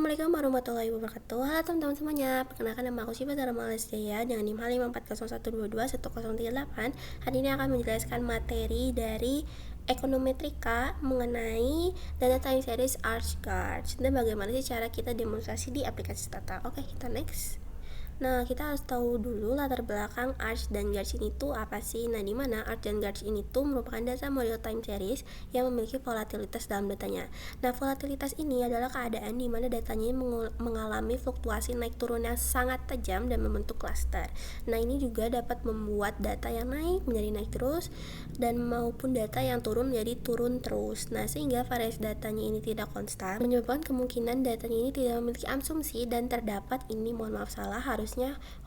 Assalamualaikum warahmatullahi wabarakatuh. Halo teman-teman semuanya. Perkenalkan, nama aku Syifa Zahra Maulesjaya dengan NIM H540122108. Hari ini akan menjelaskan materi dari ekonometrika mengenai data time series ArcGuards dan bagaimana sih cara kita demonstrasi di aplikasi Stata. Oke, kita next. Nah, kita harus tahu dulu latar belakang Arch dan Guards ini tuh apa sih. Nah, di mana Arch dan Guards ini tuh merupakan data model time series yang memiliki volatilitas dalam datanya. Nah, volatilitas ini adalah keadaan di mana datanya mengalami fluktuasi naik turun yang sangat tajam dan membentuk klaster. Nah, ini juga dapat membuat data yang naik menjadi naik terus dan maupun data yang turun menjadi turun terus. Nah, sehingga variasi datanya ini tidak konstan, menyebabkan kemungkinan datanya ini tidak memiliki asumsi dan terdapat ini, mohon maaf salah, harusnya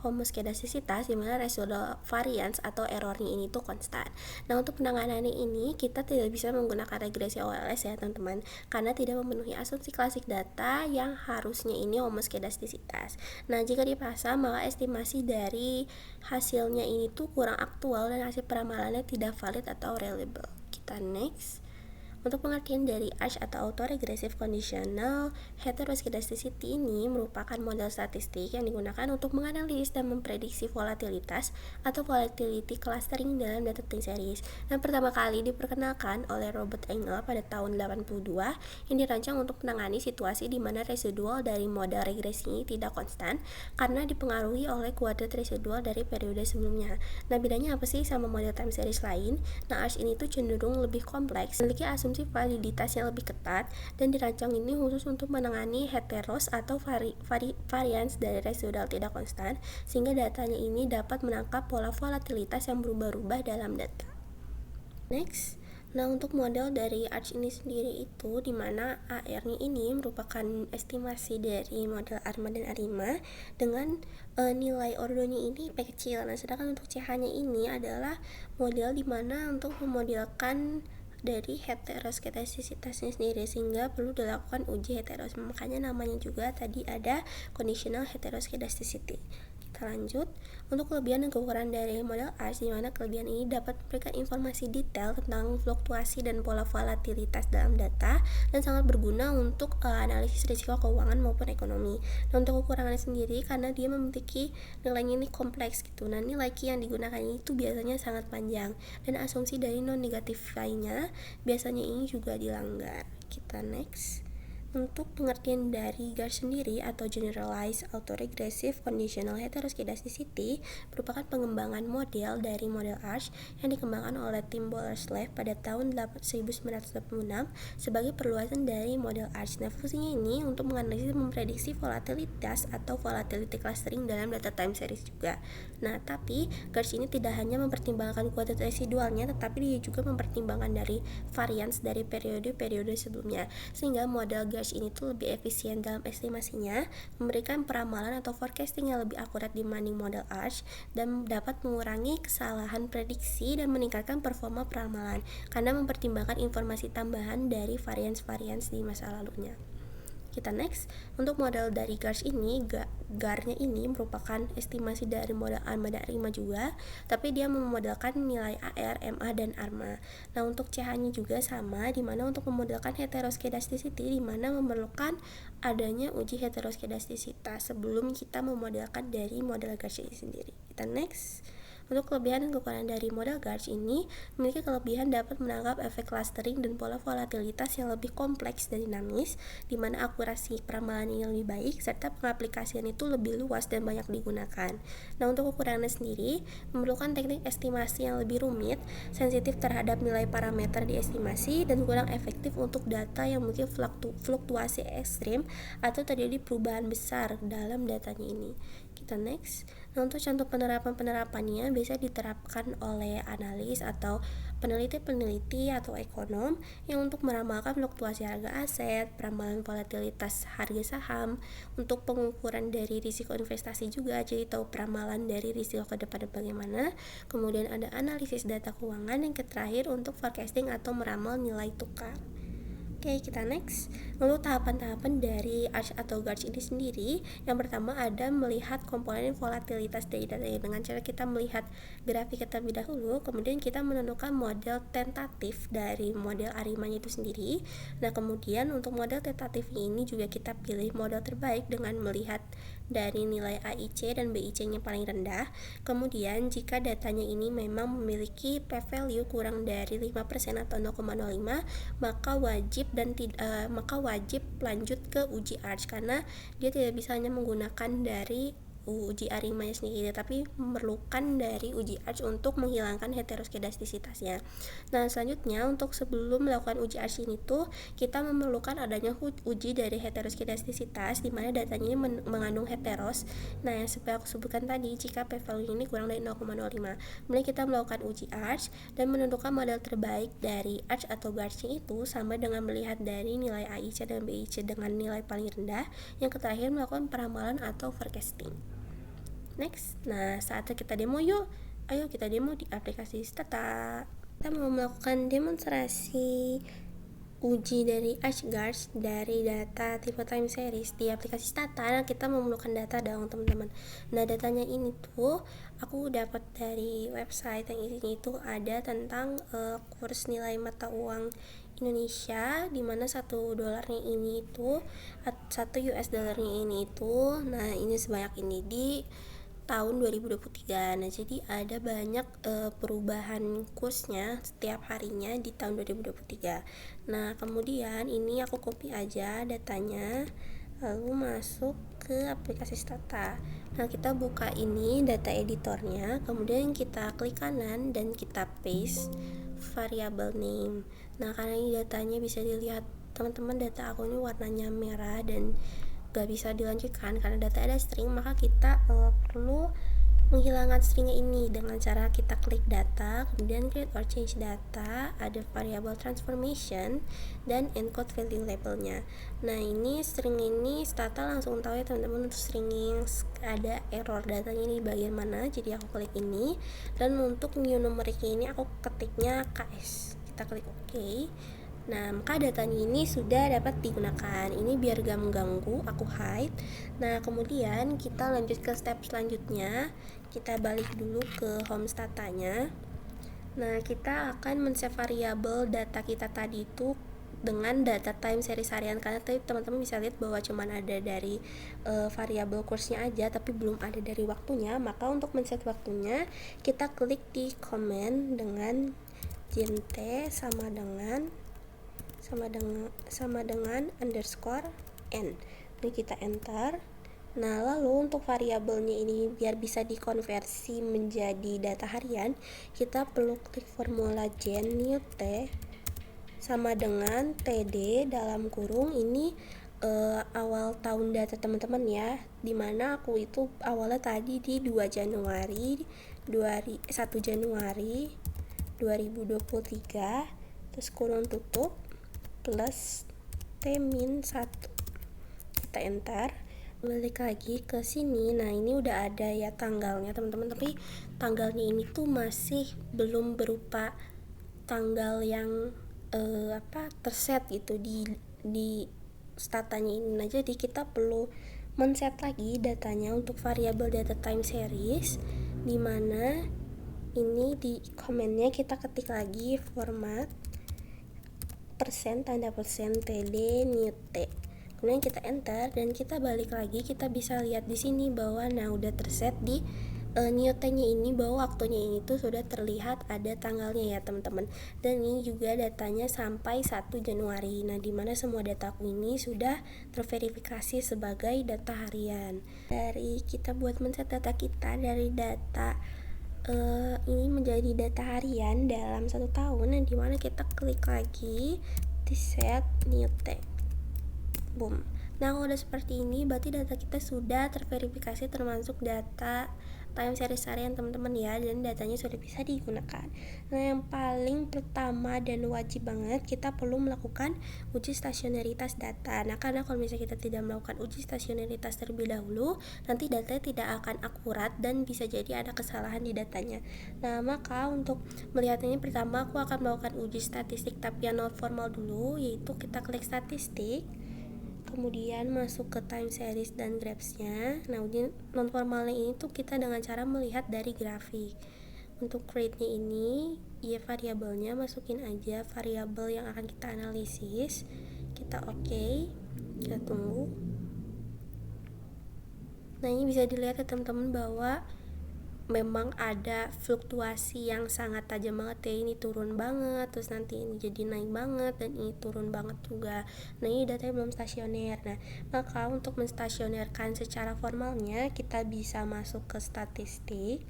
homoskedastisitas di mana residual variance atau errornya ini tuh konstan. Nah, untuk penanganannya ini kita tidak bisa menggunakan regresi OLS ya teman-teman, karena tidak memenuhi asumsi klasik data yang harusnya ini homoskedastisitas. Nah, jika dipasang maka estimasi dari hasilnya ini tuh kurang aktual dan hasil peramalannya tidak valid atau reliable. Kita next. Untuk pengertian dari ARCH atau Autoregressive Conditional Heteroscedasticity ini merupakan model statistik yang digunakan untuk menganalisis dan memprediksi volatilitas atau volatility clustering dalam data time series. Yang pertama kali diperkenalkan oleh Robert Engel pada tahun 82 yang dirancang untuk menangani situasi di mana residual dari model regresi ini tidak konstan karena dipengaruhi oleh kuadrat residual dari periode sebelumnya. Nah, bedanya apa sih sama model time series lain? Nah, ARCH ini tuh cenderung lebih kompleks, memiliki asumsi validitas yang lebih ketat dan dirancang ini khusus untuk menangani heteros atau varians dari residual tidak konstan, sehingga datanya ini dapat menangkap pola volatilitas yang berubah-ubah dalam data. Next. Nah, untuk model dari ARCH ini sendiri itu dimana AR-nya ini merupakan estimasi dari model ARMA dan ARIMA dengan nilai ordonya ini P kecil. Nah, sedangkan untuk CH-nya ini adalah model dimana untuk memodelkan dari heteroskedastisitasnya sendiri, sehingga perlu dilakukan uji heteros. Makanya namanya juga tadi ada conditional heteroskedasticity. Kita lanjut. Untuk kelebihan dan kekurangan dari model ARCH, di mana kelebihan ini dapat memberikan informasi detail tentang fluktuasi dan pola volatilitas dalam data dan sangat berguna untuk analisis risiko keuangan maupun ekonomi. Dan untuk kekurangannya sendiri karena dia memiliki nilainya ini kompleks gitu. Nah, nilai Q yang digunakan itu biasanya sangat panjang dan asumsi dari non negatif lainnya biasanya ini juga dilanggar. Kita next. Untuk pengertian dari GARCH sendiri atau Generalized Autoregressive Conditional Heteroscedasticity merupakan pengembangan model dari model ARCH yang dikembangkan oleh Tim Boleslav pada tahun 1986 sebagai perluasan dari model ARCH. Nah, fungsinya ini untuk menganalisis memprediksi volatilitas atau volatility clustering dalam data time series juga. Nah, tapi GARCH ini tidak hanya mempertimbangkan kuadrat residualnya, tetapi dia juga mempertimbangkan dari variance dari periode-periode sebelumnya, sehingga model GARCH ini tuh lebih efisien dalam estimasinya, memberikan peramalan atau forecasting yang lebih akurat dibanding model ARCH, dan dapat mengurangi kesalahan prediksi dan meningkatkan performa peramalan karena mempertimbangkan informasi tambahan dari varians-varians di masa lalunya. Kita next. Untuk model dari GARCH ini, GAR-nya ini merupakan estimasi dari model ARMA dan ARIMA juga, tapi dia memodelkan nilai AR, MA, dan ARMA. Nah, untuk CH-nya juga sama, dimana untuk memodelkan heteroskedasticity, dimana memerlukan adanya uji heteroskedastisitas sebelum kita memodelkan dari model GARCH ini sendiri. Kita next. Untuk kelebihan dan kekurangan dari model GARCH ini memiliki kelebihan dapat menangkap efek clustering dan pola volatilitas yang lebih kompleks dan dinamis, di mana akurasi peramalan yang lebih baik serta pengaplikasian itu lebih luas dan banyak digunakan. Nah, untuk kekurangannya sendiri memerlukan teknik estimasi yang lebih rumit, sensitif terhadap nilai parameter di estimasi, dan kurang efektif untuk data yang memiliki fluktuasi ekstrim atau terjadi perubahan besar dalam datanya ini. Kita next. Nah, untuk contoh penerapannya bisa diterapkan oleh analis atau peneliti atau ekonom yang untuk meramalkan fluktuasi harga aset, peramalan volatilitas harga saham, untuk pengukuran dari risiko investasi juga, jadi tahu peramalan dari risiko ke depan bagaimana. Kemudian ada analisis data keuangan yang terakhir untuk forecasting atau meramal nilai tukar. Oke, kita next. Lalu tahapan-tahapan dari Arch atau Garch ini sendiri, yang pertama ada melihat komponen volatilitas dari data dengan cara kita melihat grafik terlebih dahulu, kemudian kita menentukan model tentatif dari model Arimanya itu sendiri. Nah, kemudian untuk model tentatif ini juga kita pilih model terbaik dengan melihat dari nilai AIC dan BIC-nya paling rendah. Kemudian jika datanya ini memang memiliki p-value kurang dari 5% atau 0,05, maka wajib lanjut ke uji Arch, karena dia tidak bisa hanya menggunakan dari uji Arimanya sendiri, tapi memerlukan dari uji Arch untuk menghilangkan heteroskedastisitasnya. Nah, selanjutnya untuk sebelum melakukan uji Arch ini tuh kita memerlukan adanya uji dari heteroskedastisitas, di mana datanya ini mengandung heteros. Nah, yang seperti aku sebutkan tadi, jika p-value ini kurang dari 0,05, kemudian kita melakukan uji Arch dan menentukan model terbaik dari Arch atau Garch itu sama dengan melihat dari nilai AIC dan BIC dengan nilai paling rendah. Yang terakhir melakukan peramalan atau forecasting. Next, nah saatnya kita demo yuk. Ayo kita demo di aplikasi Stata. Kita mau melakukan demonstrasi uji dari ArchGarch dari data tipe time series di aplikasi Stata. Nah, kita memerlukan data dong teman-teman. Nah, datanya ini tuh aku dapat dari website yang isinya itu ada tentang kurs nilai mata uang Indonesia, dimana $1 ini itu 1 US dollarnya ini itu, nah ini sebanyak ini di tahun 2023. Nah, jadi ada banyak perubahan kursnya setiap harinya di tahun 2023. Nah, kemudian ini aku copy aja datanya, lalu masuk ke aplikasi Stata. Nah, kita buka ini data editornya, kemudian kita klik kanan dan kita paste variable name. Nah, karena ini datanya bisa dilihat teman-teman, data aku ini warnanya merah dan gak bisa dilanjutkan karena data ada string, maka kita perlu menghilangkan stringnya ini dengan cara kita klik data, kemudian create or change data, ada variable transformation dan encode value labelnya. Nah, ini string ini Stata langsung tahu ya teman-teman untuk string yang ada error datanya ini bagian mana, jadi aku klik ini, dan untuk new numericnya ini aku ketiknya KS, kita klik OK. Nah, maka datanya ini sudah dapat digunakan. Ini biar gak mengganggu, aku hide. Nah, kemudian kita lanjut ke step selanjutnya. Kita balik dulu ke home statanya. Nah, kita akan men-save variabel data kita tadi itu dengan data time series harian, karena tadi teman-teman bisa lihat bahwa cuman ada dari variabel kursnya aja tapi belum ada dari waktunya. Maka untuk men-set waktunya kita klik di command dengan int sama dengan underscore n. Ini kita enter. Nah, lalu untuk variabelnya ini biar bisa dikonversi menjadi data harian, kita perlu klik formula gen new t sama dengan td dalam kurung ini awal tahun data teman-teman ya, dimana aku itu awalnya tadi di 1 Januari 2023, terus kurung tutup plus t-1. Kita enter, balik lagi ke sini. Nah, ini udah ada ya tanggalnya teman-teman, tapi tanggalnya ini tuh masih belum berupa tanggal yang terset gitu di statanya ini. Nah, jadi kita perlu men-set lagi datanya untuk variabel data time series, dimana ini di komennya kita ketik lagi format tanda persen td new t, kemudian kita enter dan kita balik lagi. Kita bisa lihat di sini bahwa nah udah terset di new t-nya ini, bahwa waktunya ini tuh sudah terlihat ada tanggalnya ya teman-teman, dan ini juga datanya sampai 1 Januari. Nah, dimana semua dataku ini sudah terverifikasi sebagai data harian. Dari kita buat men-set data kita dari data ini menjadi data harian dalam 1 tahun, yang dimana kita klik lagi di set new t, boom. Nah, kalau udah seperti ini berarti data kita sudah terverifikasi termasuk data time series harian teman-teman ya, dan datanya sudah bisa digunakan. Nah, yang paling pertama dan wajib banget, kita perlu melakukan uji stasionaritas data. Nah, karena kalau misalnya kita tidak melakukan uji stasionaritas terlebih dahulu, nanti datanya tidak akan akurat dan bisa jadi ada kesalahan di datanya. Nah, maka untuk melihat ini, pertama aku akan melakukan uji statistik tapi yang non formal dulu, yaitu kita klik statistik, kemudian masuk ke time series dan graphs-nya. Nah, uji non formalnya ini tuh kita dengan cara melihat dari grafik. Untuk create-nya ini, ya variabelnya masukin aja variabel yang akan kita analisis. Kita oke, kita tunggu. Nah, ini bisa dilihat ya teman-teman bahwa memang ada fluktuasi yang sangat tajam banget ya, ini turun banget, terus nanti ini jadi naik banget, dan ini turun banget juga. Nah, ini datanya belum stasioner. Nah, maka untuk menstasionerkan secara formalnya, kita bisa masuk ke statistik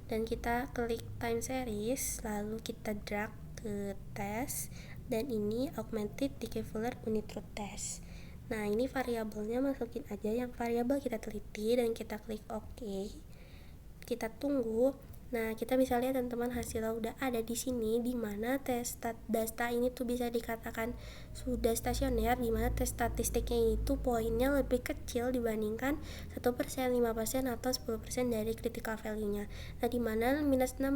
dan kita klik time series, lalu kita drag ke test, dan ini augmented decaveler unit root test. Nah, ini variabelnya masukin aja yang variabel kita teliti dan kita klik OK. Kita tunggu. Nah, kita bisa lihat teman-teman hasilnya udah ada di sini, di mana tes data ini tuh bisa dikatakan sudah stasioner, di mana tes statistiknya itu poinnya lebih kecil dibandingkan 1%, 5%, atau 10% dari critical value-nya. Nah, di mana minus 6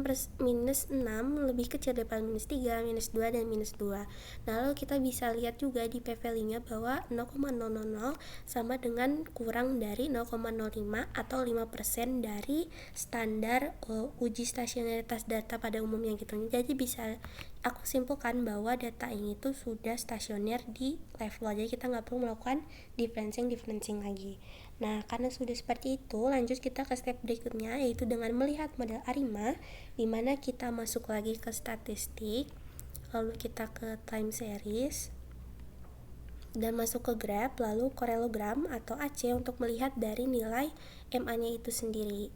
lebih kecil daripada minus 3, minus 2, dan minus 2. Nah, lalu kita bisa lihat juga di p-value-nya bahwa 0,000 sama dengan kurang dari 0,05 atau 5% dari standar uji stasionaritas data pada umumnya gitu. Jadi bisa aku simpulkan bahwa data ini tuh sudah stasioner di level aja, kita nggak perlu melakukan differencing lagi. Nah, karena sudah seperti itu, lanjut kita ke step berikutnya, yaitu dengan melihat model ARIMA, di mana kita masuk lagi ke statistik, lalu kita ke time series, dan masuk ke graph, lalu parallelogram atau AC untuk melihat dari nilai MA-nya itu sendiri.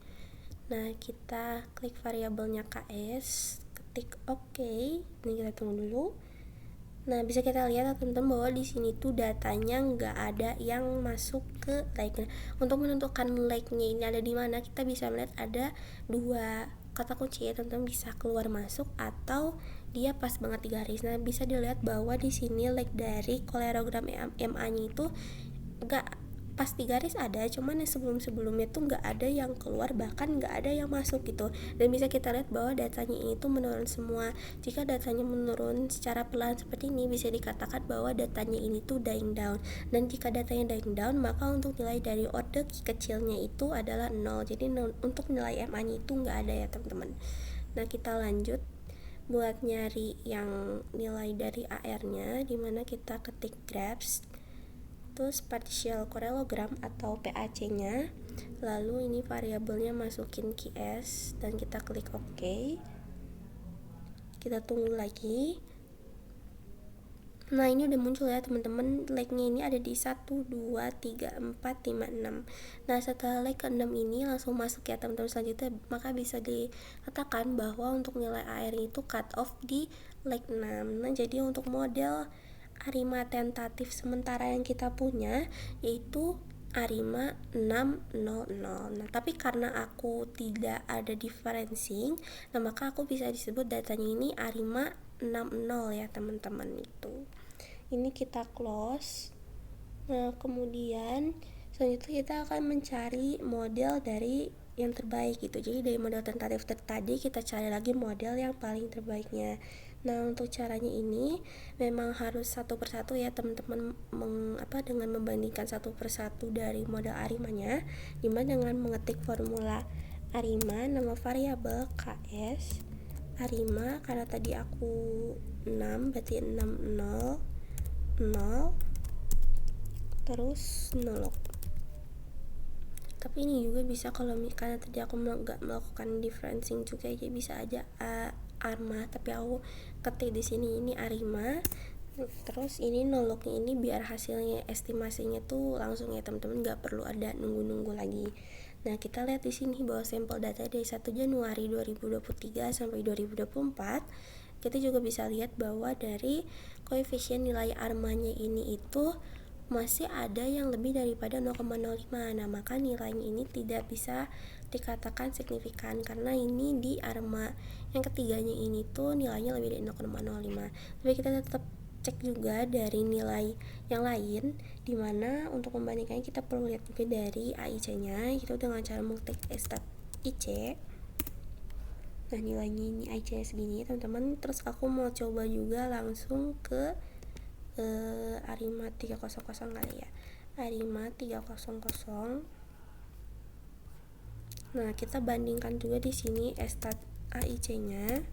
Nah, kita klik variabelnya KS, ketik OK. Ini kita tunggu dulu. Nah, bisa kita lihat teman-teman bahwa di sini tuh datanya nggak ada yang masuk ke like-nya. Untuk menentukan like-nya ini ada di mana, kita bisa melihat ada dua kata kunci ya teman-teman, bisa keluar masuk atau dia pas banget di garis. Nah, bisa dilihat bahwa di sini like dari parallelogram MA-nya itu nggak pas di garis ada, cuman yang sebelum-sebelumnya tuh nggak ada yang keluar, bahkan nggak ada yang masuk gitu. Dan bisa kita lihat bahwa datanya ini tuh menurun semua. Jika datanya menurun secara pelan seperti ini, bisa dikatakan bahwa datanya ini tuh dying down. Dan jika datanya dying down, maka untuk nilai dari order kecilnya itu adalah 0. Jadi untuk nilai MA nya itu nggak ada ya teman-teman. Nah, kita lanjut buat nyari yang nilai dari AR nya, dimana kita ketik graphs, terus partial parallelogram atau PAC nya, lalu ini variabelnya masukin QS dan kita klik OK. Kita tunggu lagi. Nah, ini udah muncul ya teman-teman, like-nya ini ada di 1, 2, 3, 4, 5, 6. Nah, setelah like ke 6 ini langsung masuk ya teman-teman selanjutnya, maka bisa dikatakan bahwa untuk nilai AR itu cut off di like 6. Nah, jadi untuk model ARIMA tentatif sementara yang kita punya yaitu ARIMA 600. Nah, tapi karena aku tidak ada differencing, nah maka aku bisa disebut datanya ini ARIMA 60 ya teman-teman itu. Ini kita close. Nah, kemudian selanjutnya kita akan mencari model dari yang terbaik gitu. Jadi dari model tentatif tadi kita cari lagi model yang paling terbaiknya. Nah, untuk caranya ini memang harus satu persatu ya teman-teman, dengan membandingkan satu persatu dari model ARIMA-nya, dimana dengan mengetik formula ARIMA, nama variabel KS ARIMA, karena tadi aku 6 berarti 60 0 terus 0. Tapi ini juga bisa kalau karena tadi aku nggak melakukan differencing juga, jadi bisa aja ARMA, tapi aku ketik di sini ini ARIMA. Terus ini noloknya ini biar hasilnya estimasinya tuh langsung ya teman-teman, nggak perlu ada nunggu-nunggu lagi. Nah, kita lihat di sini bahwa sampel data dari 1 Januari 2023 sampai 2024, kita juga bisa lihat bahwa dari koefisien nilai ARMA-nya ini itu masih ada yang lebih daripada 0,05. Nah, maka nilainya ini tidak bisa dikatakan signifikan karena ini di arma yang ketiganya ini tuh nilainya lebih dari 0,05. Tapi kita tetap cek juga dari nilai yang lain, dimana untuk membandingkannya kita perlu lihat juga dari AIC-nya, itu dengan cara mengetik stat IC. Nah, nilainya ini AIC segini teman-teman. Terus aku mau coba juga langsung ke ARIMA 300 kali ya, ARIMA 300. Nah, kita bandingkan juga di sini stat AIC-nya.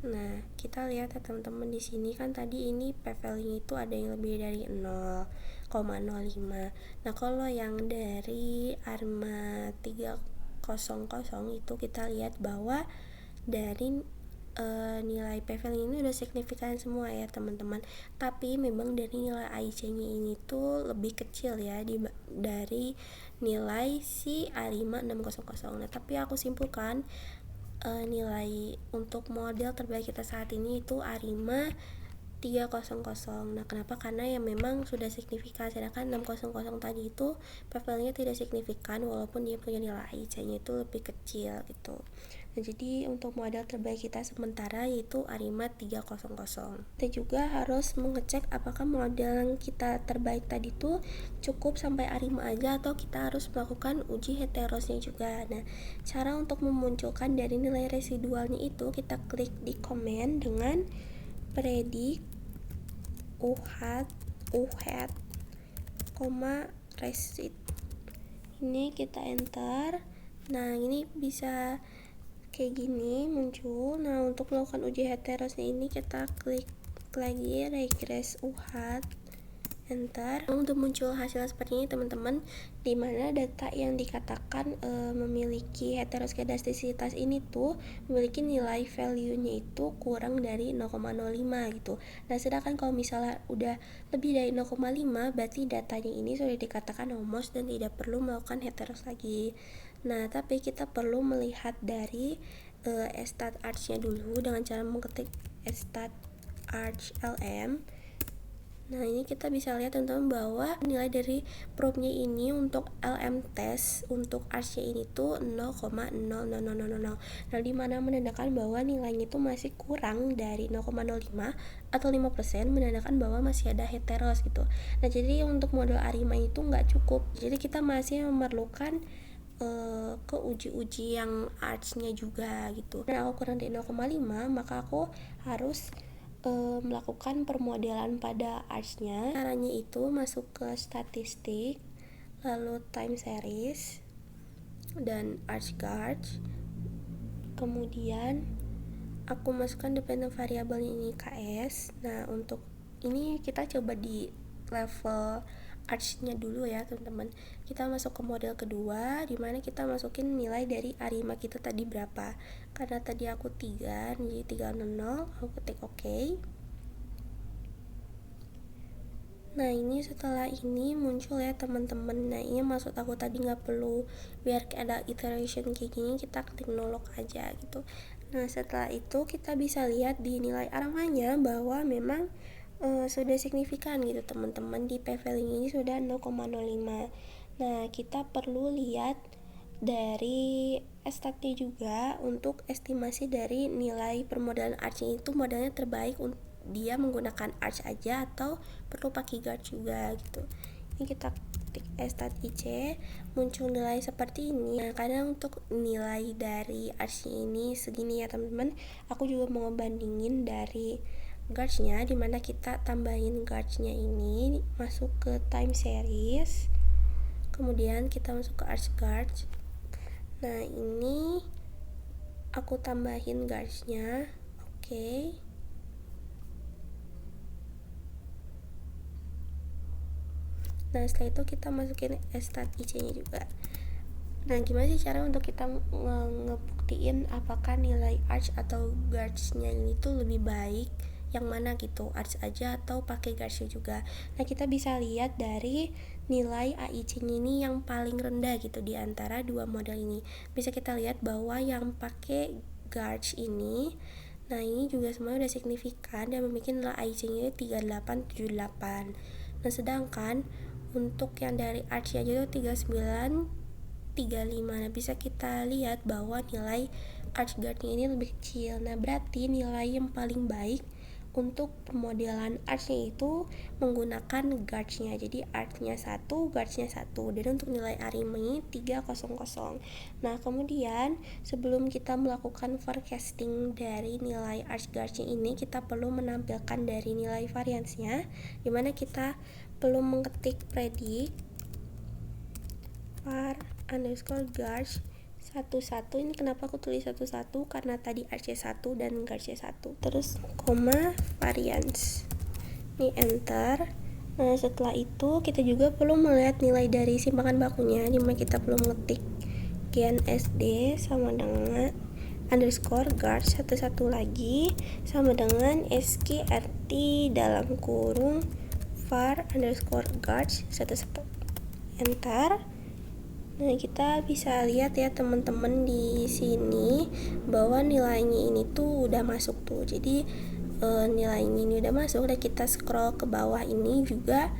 Nah, kita lihat ya teman-teman, di sini kan tadi ini p-value itu ada yang lebih dari 0,05. Nah, kalau yang dari ARIMA 300 itu kita lihat bahwa dari nilai p-value ini udah signifikan semua ya teman-teman, tapi memang dari nilai AIC-nya ini tuh lebih kecil ya dari nilai si ARIMA 600. Nah, tapi aku simpulkan nilai untuk model terbaik kita saat ini itu ARIMA 300. Nah, kenapa? Karena ya memang sudah signifikan, sedangkan 600 tadi itu p-value-nya tidak signifikan walaupun dia punya nilai AIC-nya itu lebih kecil gitu. Nah, jadi untuk model terbaik kita sementara yaitu ARIMA 300. Kita juga harus mengecek apakah model yang kita terbaik tadi tuh cukup sampai ARIMA aja atau kita harus melakukan uji heterosnya juga. Nah, cara untuk memunculkan dari nilai residualnya itu kita klik di komen dengan predict uhat resid. Ini kita enter. Nah, ini bisa kayak gini muncul. Nah, untuk melakukan uji heterosnya ini kita klik lagi regress uhat, enter. Untuk muncul hasil seperti ini teman-teman, dimana data yang dikatakan memiliki heteroskedastisitas ini tuh memiliki nilai value-nya itu kurang dari 0,05 gitu. Nah, sedangkan kalau misalnya udah lebih dari 0,5 berarti datanya ini sudah dikatakan homos dan tidak perlu melakukan heteros lagi. Nah, tapi kita perlu melihat dari stat arch-nya dulu dengan cara mengetik stat arch lm. Nah, ini kita bisa lihat teman-teman bahwa nilai dari probe-nya ini untuk LM test untuk arch-nya ini tuh 0,00000. Nah, dimana menandakan bahwa nilainya itu masih kurang dari 0,05 atau 5%, menandakan bahwa masih ada heteros gitu. Nah, jadi untuk model ARIMA itu nggak cukup. Jadi kita masih memerlukan ke uji-uji yang arch-nya juga gitu. Nah, aku kurang dari 0,5, maka aku harus melakukan permodelan pada arch-nya. Caranya itu masuk ke statistik, lalu time series dan arch gauge. Kemudian aku masukkan dependent variabelnya ini KS. Nah, untuk ini kita coba di level arch-nya dulu ya teman-teman. Kita masuk ke model kedua, dimana kita masukin nilai dari ARIMA kita tadi berapa. Karena tadi aku 3, jadi 300, aku ketik OK. Nah, ini setelah ini muncul ya teman-teman. Nah, ini maksud aku tadi nggak perlu biar ada iteration kayak gini, kita klik nolok aja gitu. Nah, setelah itu kita bisa lihat di nilai armanya bahwa memang sudah signifikan gitu teman-teman, di p-value ini sudah 0,05. Nah, kita perlu lihat dari statnya juga untuk estimasi dari nilai permodalan arch itu modalnya terbaik dia menggunakan arch aja atau perlu pakai guard juga gitu. Ini kita ketik stat IC, muncul nilai seperti ini. Nah, kadang untuk nilai dari arch ini segini ya teman-teman. Aku juga mau bandingin dari guards-nya, dimana kita tambahin guards-nya ini masuk ke time series, kemudian kita masuk ke arch guards. Nah, ini aku tambahin guards-nya. Oke. Nah, setelah itu kita masukin stat IC-nya juga. Nah, gimana sih cara untuk kita ngebuktiin apakah nilai arch atau guards-nya ini tuh lebih baik yang mana gitu, arch aja atau pakai guards-nya juga. Nah, kita bisa lihat dari nilai AIC-nya ini yang paling rendah gitu di antara dua model ini. Bisa kita lihat bahwa yang pakai guards ini, nah ini juga semuanya udah signifikan dan memiliki nilai AIC-nya 3878. Nah sedangkan untuk yang dari Archie aja tuh 3935. Nah bisa kita lihat bahwa nilai archguardnya ini lebih kecil. Nah berarti nilai yang paling baik untuk pemodelan archnya itu menggunakan guardsnya. Jadi archnya 1, guardsnya 1. Dan untuk nilai ARIMA ini 300. Nah kemudian sebelum kita melakukan forecasting dari nilai arch guardsnya ini, kita perlu menampilkan dari nilai variansnya, dimana kita perlu mengetik predict var underscore guards 11. Ini kenapa aku tulis 11? Karena tadi arch 1 dan guards 1. Terus koma variance. Ini enter. Nah setelah itu kita juga perlu melihat nilai dari simpangan bakunya, dimana kita perlu mengetik gen sd sama dengan underscore guards 11 lagi sama dengan sqrt dalam kurung var underscore guards 11. Enter. Nah kita bisa lihat ya teman-teman di sini bahwa nilainya ini tuh udah masuk tuh. Jadi nilainya ini udah masuk, dan kita scroll ke bawah ini juga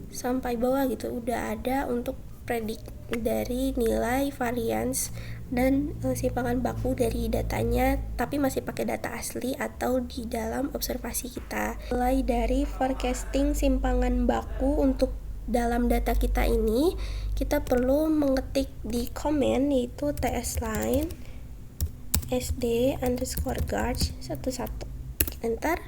sampai bawah gitu, udah ada untuk predik dari nilai varians dan simpangan baku dari datanya, tapi masih pakai data asli atau di dalam observasi kita. Mulai dari forecasting simpangan baku untuk dalam data kita ini, kita perlu mengetik di comment yaitu tsline sd underscore guards 11. Enter.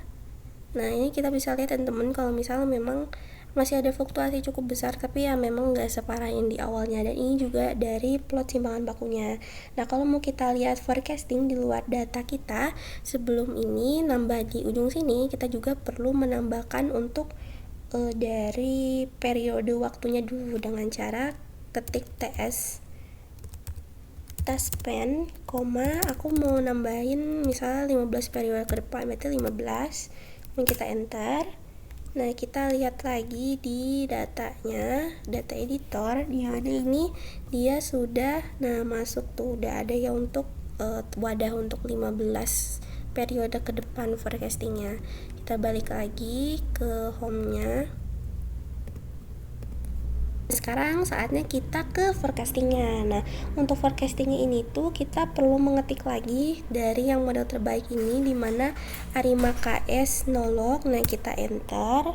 Nah ini kita bisa lihat teman-teman kalau misalnya memang masih ada fluktuasi cukup besar, tapi ya memang nggak separah yang di awalnya. Dan ini juga dari plot simpangan bakunya. Nah kalau mau kita lihat forecasting di luar data kita, sebelum ini nambah di ujung sini, kita juga perlu menambahkan untuk dari periode waktunya dulu dengan cara ketik ts taspen, aku mau nambahin misalnya 15 periode ke depan, berarti 15. Dan kita enter. Nah kita lihat lagi di datanya, data editor, di mana ini dia sudah masuk tuh, udah ada ya untuk wadah untuk 15 periode ke depan forecastingnya. Kita balik lagi ke home-nya. Sekarang saatnya kita ke forecastingnya. Nah untuk forecastingnya ini tuh kita perlu mengetik lagi dari yang model terbaik ini, dimana ARIMA KS nolog. Nah kita enter,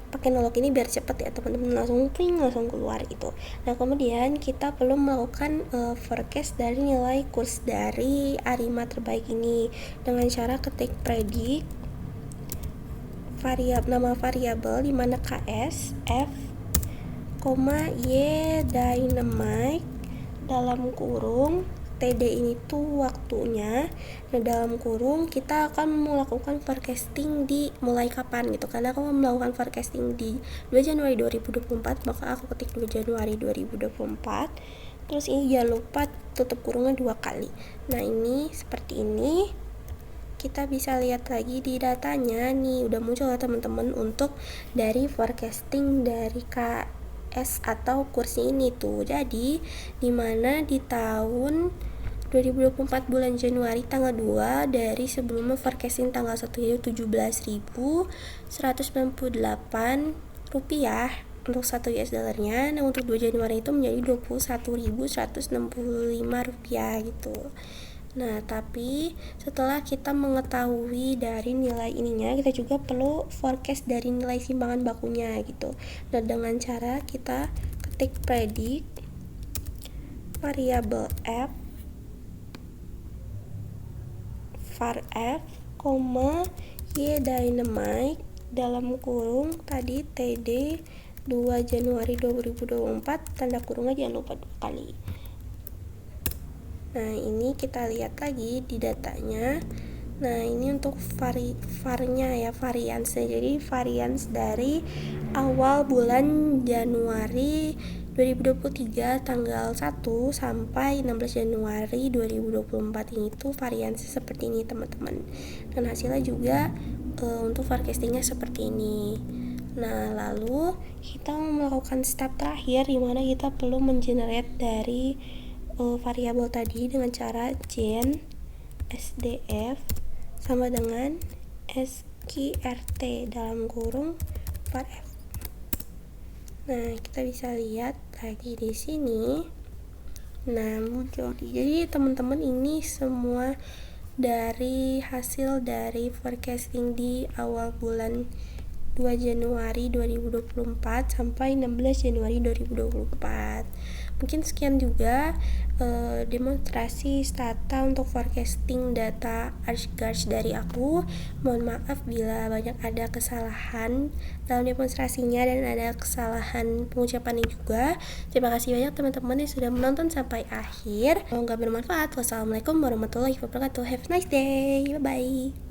pakai nolog ini biar cepet ya teman-teman, langsung ping langsung keluar itu. Nah kemudian kita perlu melakukan forecast dari nilai kurs dari ARIMA terbaik ini dengan cara ketik predict nama variabel dimana KS F, y dynamic dalam kurung TD ini tuh waktunya. Nah dalam kurung kita akan melakukan forecasting di mulai kapan gitu, karena aku melakukan forecasting di 2 Januari 2024, maka aku ketik 2 Januari 2024. Terus ini jangan lupa tutup kurungnya 2 kali. Nah ini seperti ini. Kita bisa lihat lagi di datanya nih, udah muncul ya teman-teman untuk dari forecasting dari KS atau kursi ini tuh. Jadi dimana di tahun 2024 bulan Januari tanggal 2, dari sebelumnya forecasting tanggal 1 itu 17.198 rupiah untuk 1 US dollarnya. Nah untuk 2 Januari itu menjadi 21.165 rupiah gitu. Nah tapi setelah kita mengetahui dari nilai ininya, kita juga perlu forecast dari nilai simpangan bakunya gitu. Nah dengan cara kita ketik predict variabel f var f, y dynamic dalam kurung tadi td 2 Januari 2024, tanda kurungnya jangan lupa 2 kali. Nah ini kita lihat lagi di datanya. Nah ini untuk varnya ya, variansnya. Jadi varians dari awal bulan Januari 2023 tanggal 1 sampai 16 Januari 2024 ini tuh variansnya seperti ini teman-teman. Dan hasilnya juga untuk forecastingnya seperti ini. Nah lalu kita melakukan step terakhir, dimana kita perlu mengenerate dari variabel tadi dengan cara gen sdf sama dengan sqrt dalam kurung var f. Nah, kita bisa lihat lagi di sini. Nah, muncul. Jadi teman-teman, ini semua dari hasil dari forecasting di awal bulan 2 Januari 2024 sampai 16 Januari 2024. Mungkin sekian juga demonstrasi Stata untuk forecasting data ArchGuards dari aku. Mohon maaf bila banyak ada kesalahan dalam demonstrasinya dan ada kesalahan pengucapannya juga. Terima kasih banyak teman-teman yang sudah menonton sampai akhir. Semoga bermanfaat. Wassalamualaikum warahmatullahi wabarakatuh. Have a nice day. Bye bye.